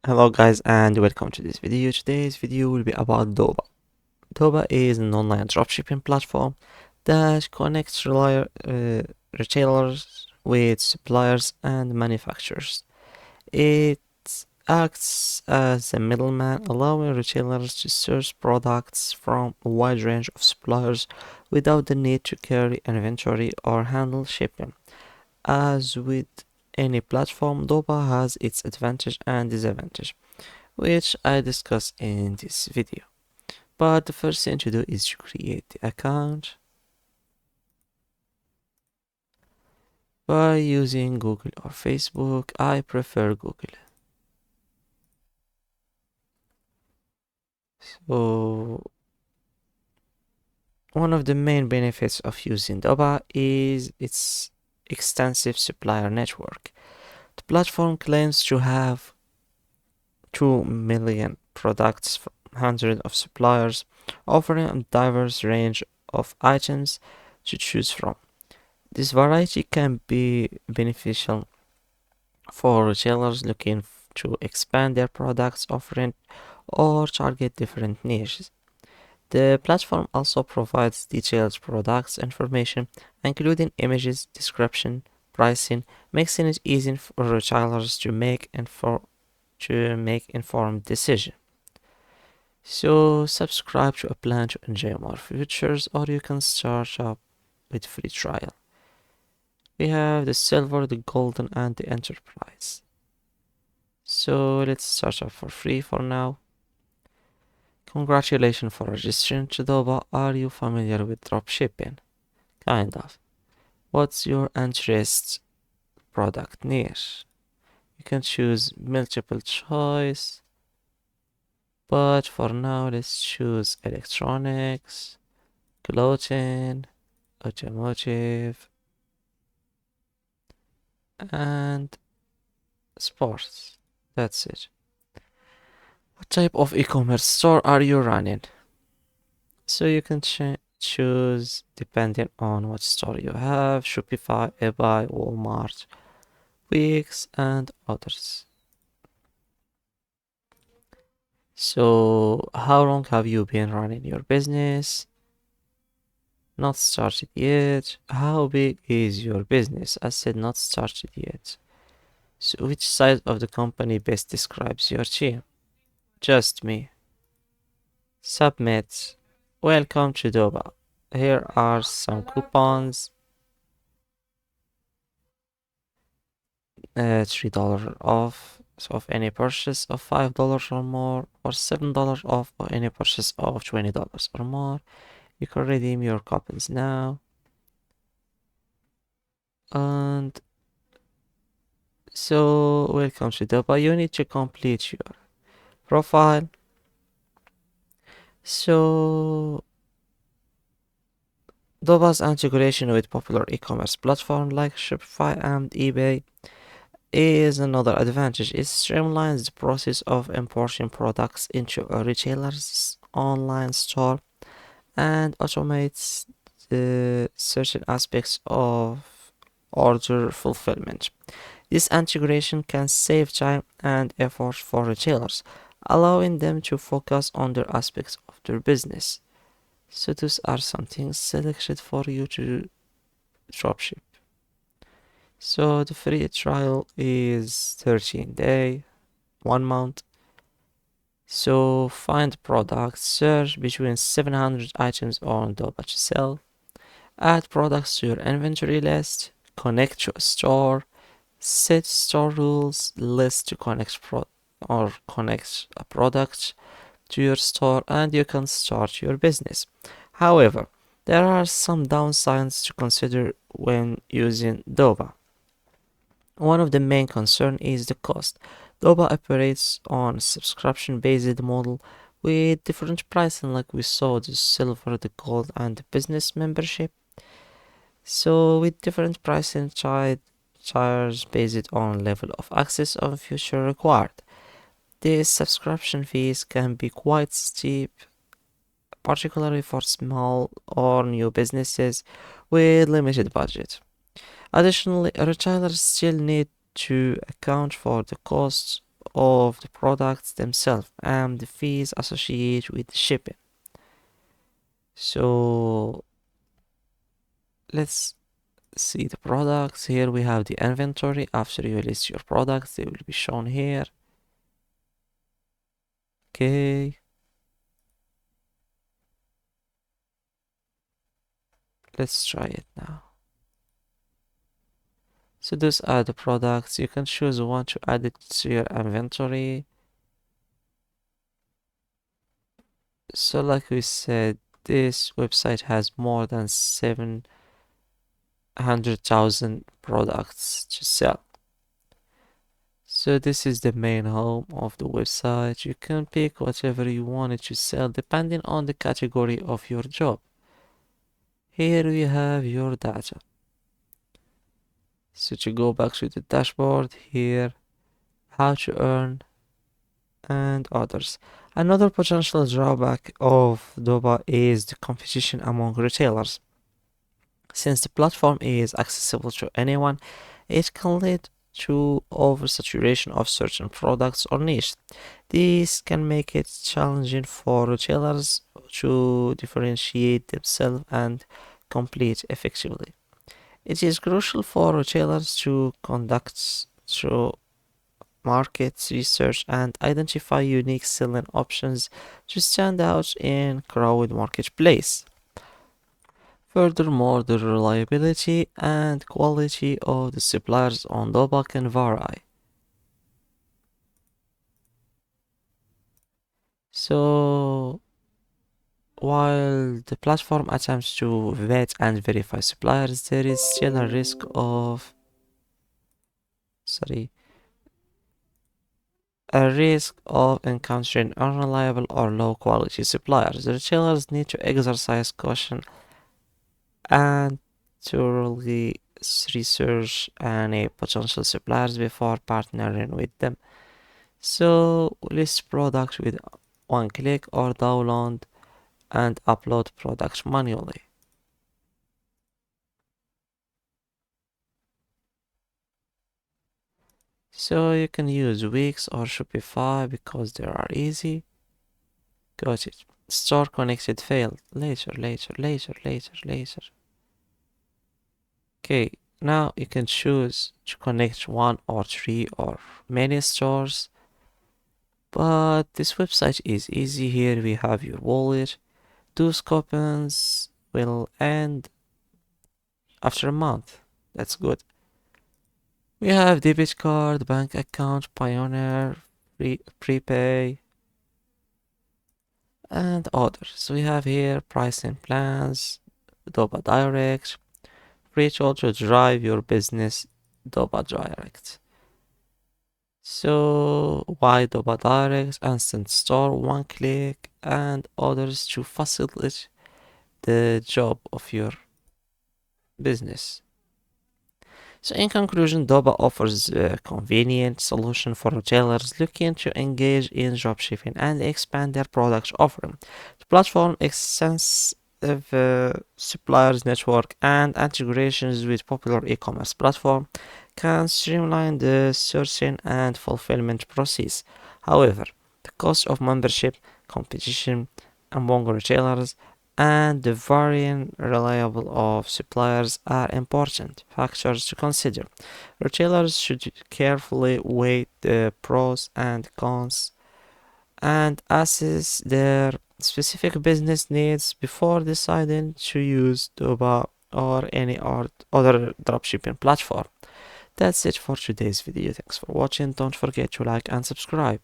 Hello guys and welcome to this video. Today's video will be about Doba. Doba is an online dropshipping platform that connects retailers with suppliers and manufacturers. It acts as a middleman, allowing retailers to source products from a wide range of suppliers without the need to carry inventory or handle shipping. As with any platform, Doba has its advantage and disadvantage, which I discuss in this video. But the first thing to do is to create the account by using Google or Facebook. I prefer Google. So one of the main benefits of using Doba is its extensive supplier network. The platform claims to have 2 million products from hundreds of suppliers, offering a diverse range of items to choose from. This variety can be beneficial for retailers looking to expand their products offering or target different niches. The platform also provides detailed products information, including images, description, pricing, making it easy for retailers to make informed decisions. So subscribe to a plan to enjoy more features, or you can start up with free trial. We have the silver, the golden, and the enterprise. So let's start up for free for now. Congratulations for registering to Doba. Are you familiar with dropshipping? Kind of. What's your interest product niche? You can choose multiple choice, but for now let's choose electronics, clothing, automotive, and sports. That's it. What type of e-commerce store are you running? So you can choose depending on what store you have: Shopify, eBay, Walmart, Wix, and others. So how long have you been running your business? Not started yet. How big is your business? I said not started yet. So which side of the company best describes your team? Just me. Submit. Welcome to Doba. Here are some coupons. $3 off of any purchase of $5 or more, or $7 off of any purchase of $20 or more. You can redeem your coupons now. And so welcome to Doba. You need to complete your profile. So Doba's integration with popular e-commerce platforms like Shopify and eBay is another advantage. It streamlines the process of importing products into a retailer's online store and automates certain aspects of order fulfillment. This integration can save time and effort for retailers, allowing them to focus on their aspects of their business. So those are some things selected for you to dropship. So the free trial is 13 day, 1 month. So find products, search between 700 items on Doba to sell, add products to your inventory list, connect to a store, set store rules, list to connect a product to your store, and you can start your business. However, there are some downsides to consider when using Doba. One of the main concerns is the cost. Doba operates on a subscription-based model with different pricing, like we saw the silver, the gold, and the business membership. So with different pricing tiers based on level of access or feature required. These subscription fees can be quite steep, particularly for small or new businesses with limited budget. Additionally, retailers still need to account for the costs of the products themselves and the fees associated with the shipping. So let's see the products. Here we have the inventory. After you list your products, they will be shown here. Okay, let's try it now. So those are the products. You can choose one to add it to your inventory. So like we said, this website has more than 700,000 products to sell. So this is the main home of the website. You can pick whatever you wanted to sell depending on the category of your job. Here we have your data. So to go back to the dashboard, here, how to earn and others. Another potential drawback of Doba is the competition among retailers. Since the platform is accessible to anyone, it can lead to oversaturation of certain products or niche. This can make it challenging for retailers to differentiate themselves and compete effectively. It is crucial for retailers to conduct through market research and identify unique selling options to stand out in crowded marketplace. Furthermore, the reliability and quality of the suppliers on Doba can vary. So, while the platform attempts to vet and verify suppliers, there is still a risk of, sorry, a risk of encountering unreliable or low quality suppliers. The retailers need to exercise caution and thoroughly research any potential suppliers before partnering with them. So list products with one click or download and upload products manually. So you can use Wix or Shopify because they are easy. Got it. Store connected failed. Later. Okay, now you can choose to connect one or three or many stores. But this website is easy. Here we have your wallet. Those coupons will end after a month. That's good. We have debit card, bank account, Pioneer, prepay, and others. So we have here pricing plans, Doba Direct, free tool to drive your business, Doba Direct. So why Doba Direct, instant store, one click, and others to facilitate the job of your business. So in conclusion, Doba offers a convenient solution for retailers looking to engage in dropshipping and expand their product offering. The platform extensive suppliers network and integrations with popular e-commerce platform can streamline the sourcing and fulfillment process. However, the cost of membership, competition among retailers, and the varying reliability of suppliers are important factors to consider. Retailers should carefully weigh the pros and cons and assess their specific business needs before deciding to use Doba or any other dropshipping platform. That's it for today's video. Thanks for watching. Don't forget to like and subscribe.